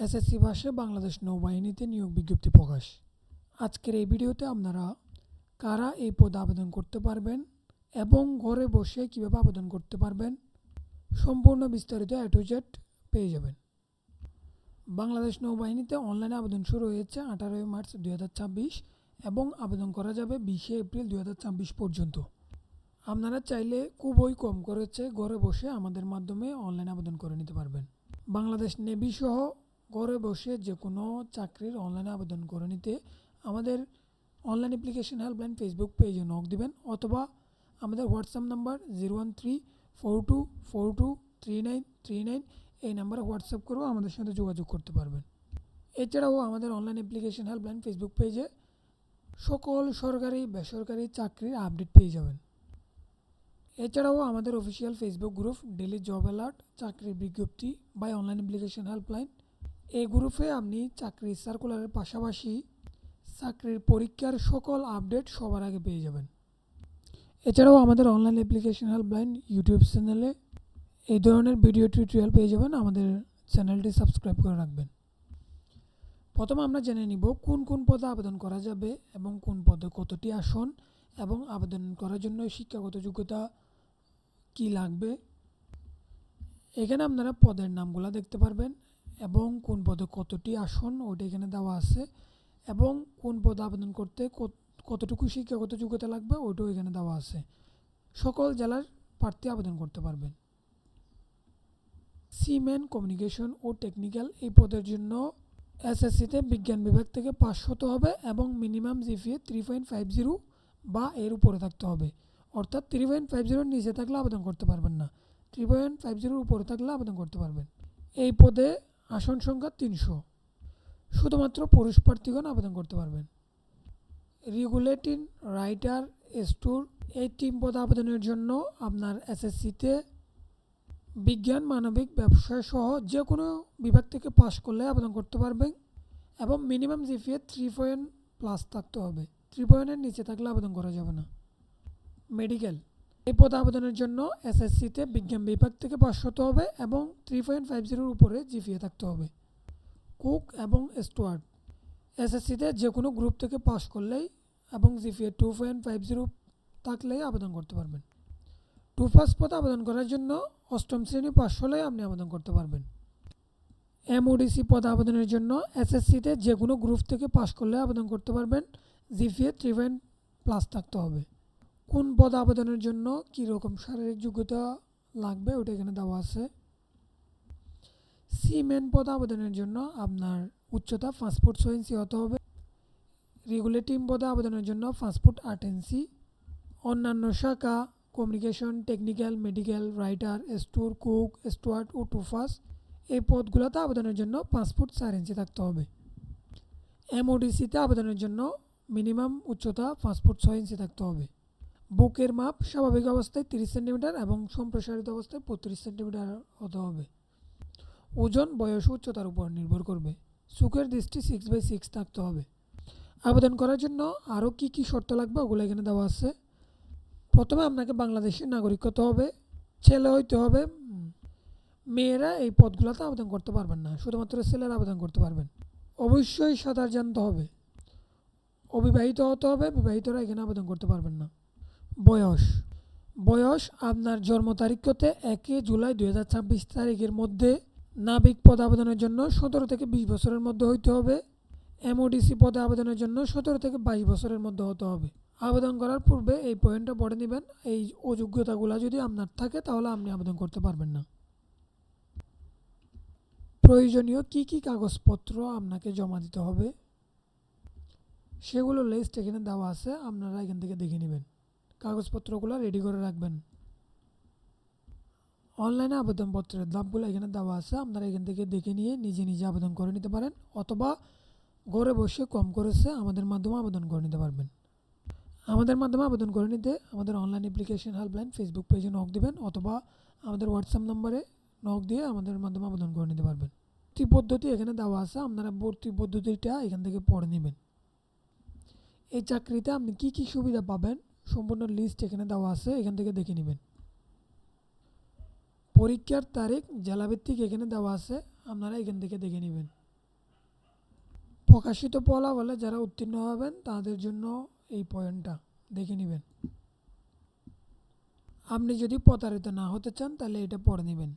SSC পাশে বাংলাদেশ নৌবাহিনীতে নিয়োগ বিজ্ঞপ্তি প্রকাশ। আজকের এই ভিডিওতে আপনারা কারা এই পদে আবেদন করতে পারবেন এবং ঘরে বসে কীভাবে আবেদন করতে পারবেন সম্পূর্ণ বিস্তারিত A to Z পেয়ে যাবেন। বাংলাদেশ নৌবাহিনীতে অনলাইনে আবেদন শুরু হয়েছে 18 মার্চ 2026 এবং আবেদন করা যাবে 20 এপ্রিল 2026 পর্যন্ত। আপনারা চাইলে খুবই কম খরচে ঘরে বসে আমাদের মাধ্যমে অনলাইন আবেদন করে নিতে পারবেন। বাংলাদেশ নেভি সহ ঘরে বসে যে কোনো চাকরির অনলাইনে আবেদন করে নিতে আমাদের অনলাইন অ্যাপ্লিকেশন হেল্পলাইন ফেসবুক পেজে নক দিবেন অথবা আমাদের হোয়াটসঅ্যাপ নাম্বার 01342423939 এই নাম্বারে হোয়াটসঅ্যাপ করেও আমাদের সাথে যোগাযোগ করতে পারবেন। এছাড়াও আমাদের অনলাইন অ্যাপ্লিকেশন হেল্পলাইন ফেসবুক পেজে সকল সরকারি বেসরকারি চাকরির আপডেট পেয়ে যাবেন। এছাড়াও আমাদের official Facebook group daily job alert চাকরির বিজ্ঞপ্তি বাই অনলাইন অ্যাপ্লিকেশন হেল্পলাইন, এই গ্রুপে আপনি চাকরির সার্কুলারের পাশাপাশি চাকরির পরীক্ষার সকল আপডেট সবার আগে পেয়ে যাবেন। এছাড়াও আমাদের অনলাইন অ্যাপ্লিকেশন হেল্পলাইন ইউটিউব চ্যানেলে এই ধরনের ভিডিও টিউটোরিয়াল পেয়ে যাবেন। আমাদের চ্যানেলটি সাবস্ক্রাইব করে রাখবেন। প্রথমে আমরা জেনে নিব কোন কোন পদে আবেদন করা যাবে এবং কোন পদে কতটি আসন এবং আবেদন করার জন্য শিক্ষাগত যোগ্যতা কি লাগবে। এখানে আপনারা পদের নামগুলো দেখতে পারবেন এবং কোন পদে কতটি আসন ওটা এখানে দেওয়া আছে এবং কোন পদে আবেদন করতে কতটুকু শিক্ষাগত যোগ্যতা লাগবে ওইটাও এখানে দেওয়া আছে। সকল জেলার প্রার্থী আবেদন করতে পারবেন। সিমেন কমিউনিকেশন ও টেকনিক্যাল এই পদের জন্য এসএসসিতে বিজ্ঞান বিভাগ থেকে পাস হতে হবে এবং মিনিমাম জিপিএ 3.50 বা এর উপরে থাকতে হবে। অর্থাৎ 3.50 নিচে থাকলে আবেদন করতে পারবেন না, 3.50 উপরে থাকলে আবেদন করতে পারবেন। এই পদে আসন সংখ্যা 300। শুধুমাত্র পুরুষ প্রার্থীগণ আবেদন করতে পারবেন। রেগুলেটিং রাইটার স্টোর এই 3 পদে আবেদনের জন্য আপনার এসএসসিতে বিজ্ঞান মানবিক ব্যবসায় সহ যে কোনো বিভাগ থেকে পাশ করলে আবেদন করতে পারবেন এবং মিনিমাম জিপিএ 3+ থাকতে হবে। 3 নিচে থাকলে আবেদন করা যাবে না। মেডিকেল এই পদে আবেদনের জন্য এসএসসিতে বিজ্ঞান বিভাগ থেকে পাশ হতে হবে এবং 3.50 উপরে জিপিএ থাকতে হবে। কুক এবং স্টুয়ার্ড এসএসসিতে যে কোনো গ্রুপ থেকে পাশ করলেই এবং জিপিএ 2.50 থাকলেই আবেদন করতে পারবেন। 2+ পদে আবেদন করার জন্য 8ম শ্রেণী পাশ হলেই আপনি আবেদন করতে পারবেন। এমওডিসি পদে আবেদনের জন্য এসএসসিতে যে কোনো গ্রুপ থেকে পাশ করলে আবেদন করতে পারবেন। জিপিএ 3+ থাকতে হবে। কোন পদে আবেদনের জন্য কী রকম শারীরিক যোগ্যতা লাগবে ওটা এখানে দেওয়া আছে। সিমেন পদে আবেদনের জন্য আপনার উচ্চতা 5 ফুট 6 ইঞ্চি হতে হবে। রেগুলেটিং পদে আবেদনের জন্য 5 ফুট 8 ইঞ্চি। অন্যান্য শাখা communication technical medical writer store cook steward ও 2+ এই পদগুলোতে আবেদনের জন্য 5 ফুট 4 ইঞ্চি থাকতে হবে। এমওডিসিতে আবেদনের জন্য মিনিমাম উচ্চতা 5 ফুট 6 ইঞ্চি থাকতে হবে। বুকের মাপ স্বাভাবিক অবস্থায় 30 সেন্টিমিটার এবং সম্প্রসারিত অবস্থায় 35 সেন্টিমিটার হতে হবে। ওজন বয়স উচ্চতার উপর নির্ভর করবে। চোখের দৃষ্টি 6/6 থাকতে হবে। আবেদন করার জন্য আরও কী কী শর্ত লাগবে ওগুলো এখানে দেওয়া আছে। প্রথমে আপনাকে বাংলাদেশের নাগরিক হতে হবে, ছেলে হইতে হবে। মেয়েরা এই পদগুলোতে আবেদন করতে পারবেন না, শুধুমাত্র ছেলেরা আবেদন করতে পারবেন। অবশ্যই সাঁতার জানতে হবে। অবিবাহিত হতে হবে, বিবাহিতরা এখানে আবেদন করতে পারবেন না। বয়স আপনার জন্ম তারিখ হতে 1 জুলাই 2026 তারিখের মধ্যে নাবিক পদে আবেদনের জন্য 17 থেকে 20 বছরের মধ্যে হইতে হবে। এমওডিসি পদে আবেদনের জন্য 17 থেকে 22 বছরের মধ্যে হতে হবে। আবেদন করার পূর্বে এই পয়েন্টটা পড়ে নেবেন। এই অযোগ্যতাগুলো যদি আপনার থাকে তাহলে আপনি আবেদন করতে পারবেন না। প্রয়োজনীয় কী কী কাগজপত্র আপনাকে জমা দিতে হবে সেগুলো লিস্ট এখানে দেওয়া আছে, আপনারা এখান থেকে দেখে নেবেন। কাগজপত্রগুলো রেডি করে রাখবেন। অনলাইনে আবেদনপত্রের ধাপগুলো এখানে দেওয়া আছে, আপনারা এখান থেকে দেখে নিয়ে নিজে নিজে আবেদন করে নিতে পারেন অথবা ঘরে বসে কম খরচে আমাদের মাধ্যমে আবেদন করে নিতে পারবেন। আমাদের মাধ্যমে আবেদন করে নিতে আমাদের অনলাইন অ্যাপ্লিকেশন হেল্পলাইন ফেসবুক পেজে নক দিবেন অথবা আমাদের হোয়াটসঅ্যাপ নম্বরে নক দিয়ে আমাদের মাধ্যমে আবেদন করে নিতে পারবেন। ভর্তি পদ্ধতি এখানে দেওয়া আছে, আপনারা ভর্তি পদ্ধতিটা এখান থেকে পড়ে নেবেন। এই চাকরিতে আপনি কী কী সুবিধা পাবেন সম্পূর্ণ লিস্ট এখানে দেওয়া আছে, এখান থেকে দেখে নেবেন। পরীক্ষার তারিখ জেলাভিত্তিক এখানে দেওয়া আছে, আপনারা এখান থেকে দেখে নেবেন। প্রকাশিত ফলাফলে যারা উত্তীর্ণ হবেন তাদের জন্য এই পয়েন্টটা দেখে নেবেন। আপনি যদি প্রতারিত না হতে চান তাহলে এটা পড়ে নেবেন।